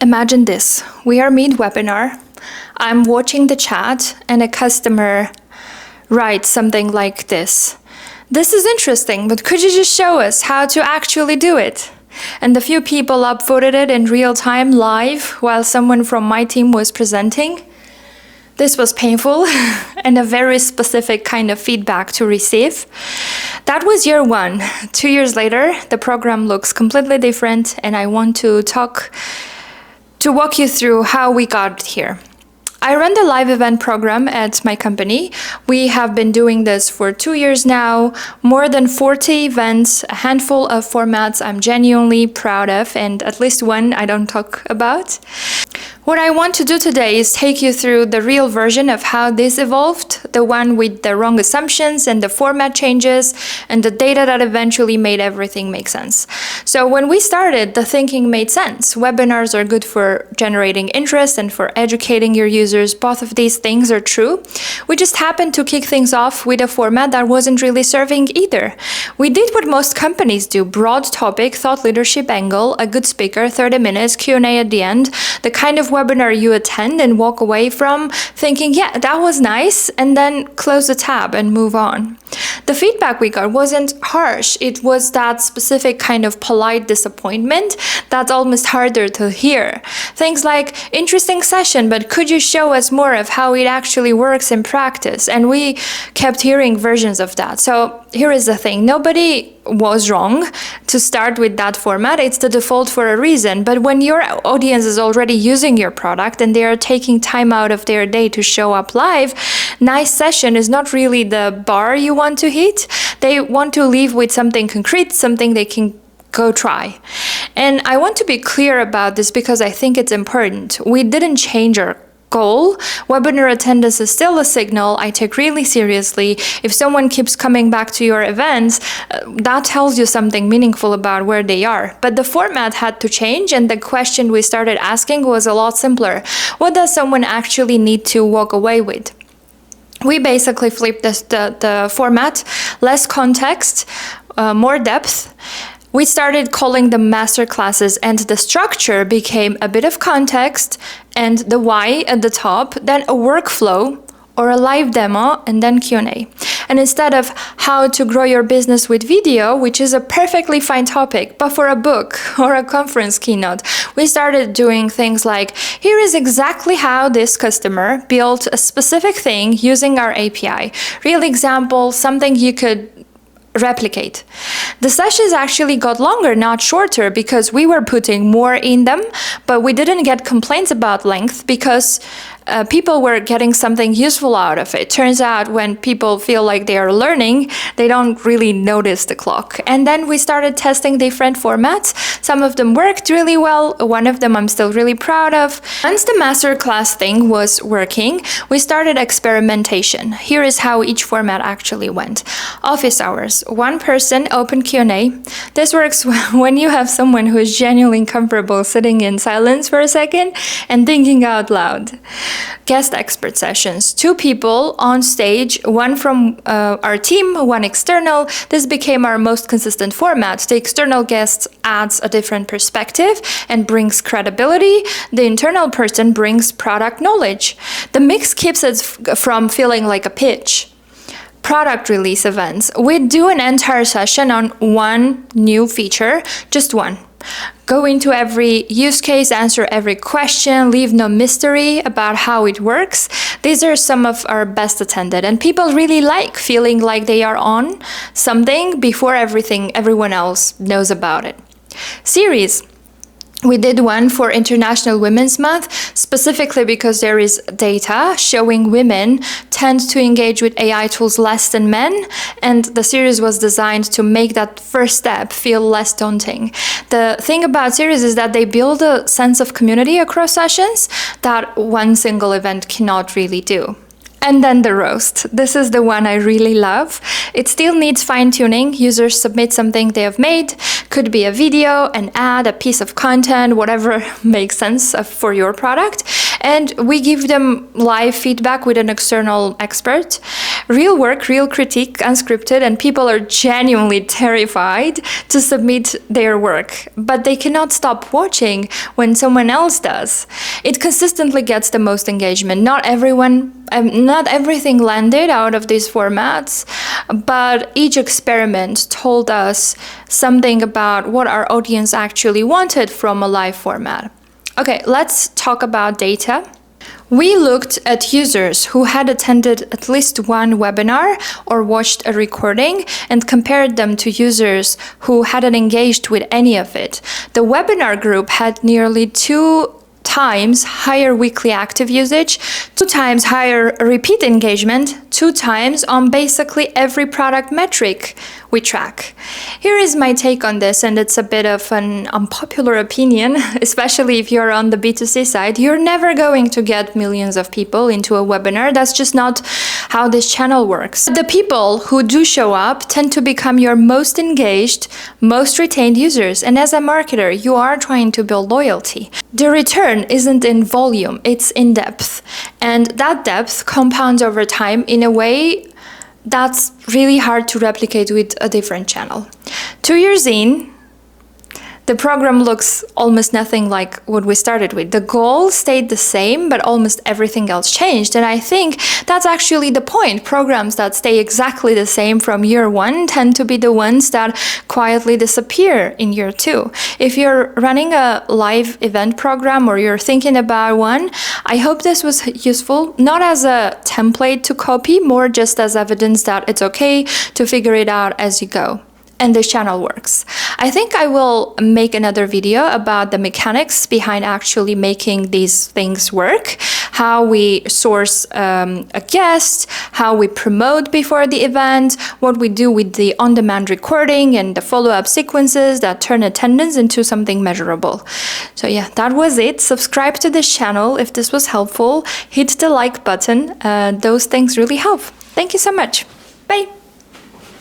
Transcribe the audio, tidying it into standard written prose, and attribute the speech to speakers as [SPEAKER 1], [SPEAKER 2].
[SPEAKER 1] Imagine this. We are mid-webinar. I'm watching the chat and a customer writes something like this. This is interesting, but could you just show us how to actually do it? And a few people upvoted it in real time live while someone from my team was presenting. This was painful and a very specific kind of feedback to receive. That was year one. 2 years later, the program looks completely different, and I want to walk you through how we got here. I run the live event program at my company. We have been doing this for 2 years now, more than 40 events, a handful of formats I'm genuinely proud of, and at least one I don't talk about. What I want to do today is take you through the real version of how this evolved, the one with the wrong assumptions and the format changes and the data that eventually made everything make sense. So when we started, the thinking made sense. Webinars are good for generating interest and for educating your users. Both of these things are true. We just happened to kick things off with a format that wasn't really serving either. We did what most companies do: broad topic, thought leadership angle, a good speaker, 30 minutes, Q&A at the end, the kind of webinar you attend and walk away from thinking, yeah, that was nice, and then close the tab and move on. The feedback we got wasn't harsh. It was that specific kind of polite disappointment that's almost harder to hear. Things like, interesting session, but could you show us more of how it actually works in practice? And we kept hearing versions of that. So here is the thing. Nobody was wrong to start with that format. It's the default for a reason. But when your audience is already using your product and they are taking time out of their day to show up live, nice session is not really the bar you want to hit. They want to leave with something concrete, something they can go try. And I want to be clear about this because I think it's important. We didn't change our goal. Webinar attendance is still a signal I take really seriously. If someone keeps coming back to your events, that tells you something meaningful about where they are. But the format had to change, and the question we started asking was a lot simpler. What does someone actually need to walk away with? We basically flipped the format, less context, more depth. We started calling them masterclasses, and the structure became a bit of context and the why at the top, then a workflow or a live demo, and then Q&A. And instead of how to grow your business with video, which is a perfectly fine topic, but for a book or a conference keynote, we started doing things like, here is exactly how this customer built a specific thing using our API. Real example, something you could replicate. The sessions actually got longer, not shorter, because we were putting more in them, but we didn't get complaints about length because people were getting something useful out of it. Turns out when people feel like they are learning, they don't really notice the clock. And then we started testing different formats. Some of them worked really well. One of them I'm still really proud of. Once the masterclass thing was working, we started experimentation. Here is how each format actually went. Office hours, one person, open Q&A. This works when you have someone who is genuinely comfortable sitting in silence for a second and thinking out loud. Guest expert sessions, 2 people on stage, one from our team, one external. This became our most consistent format. The external guest adds a different perspective and brings credibility. The internal person brings product knowledge. The mix keeps it from feeling like a pitch. Product release events. We do an entire session on one new feature, just one. Go into every use case, answer every question, leave no mystery about how it works. These are some of our best attended, and people really like feeling like they are on something before everyone else knows about it. Series. We did one for International Women's Month, specifically because there is data showing women tend to engage with AI tools less than men, and the series was designed to make that first step feel less daunting. The thing about series is that they build a sense of community across sessions that one single event cannot really do. And then the roast. This is the one I really love. It still needs fine-tuning. Users submit something they have made. Could be a video, an ad, a piece of content, whatever makes sense for your product. and we give them live feedback with an external expert. Real work, real critique, unscripted, and people are genuinely terrified to submit their work, but they cannot stop watching when someone else does. It consistently gets the most engagement. Not everything landed out of these formats, but each experiment told us something about what our audience actually wanted from a live format. Okay, let's talk about data. We looked at users who had attended at least one webinar or watched a recording and compared them to users who hadn't engaged with any of it. The webinar group had nearly 2 times higher weekly active usage, 2 times higher repeat engagement, 2 times on basically every product metric we track. Here is my take on this, and it's a bit of an unpopular opinion, especially if you're on the B2C side. You're never going to get millions of people into a webinar. That's just not how this channel works. The people who do show up tend to become your most engaged, most retained users. And as a marketer, you are trying to build loyalty. The return isn't in volume, it's in depth. And that depth compounds over time in a way that's really hard to replicate with a different channel. 2 years in, the program looks almost nothing like what we started with. The goal stayed the same, but almost everything else changed. And I think that's actually the point. Programs that stay exactly the same from year 1 tend to be the ones that quietly disappear in year 2. If you're running a live event program or you're thinking about one, I hope this was useful, not as a template to copy, more just as evidence that it's okay to figure it out as you go. And this channel works. I think I will make another video about the mechanics behind actually making these things work, how we source a guest, how we promote before the event, what we do with the on-demand recording and the follow-up sequences that turn attendance into something measurable. So yeah, that was it. Subscribe to this channel if this was helpful. Hit the like button. Those things really help. Thank you so much. Bye.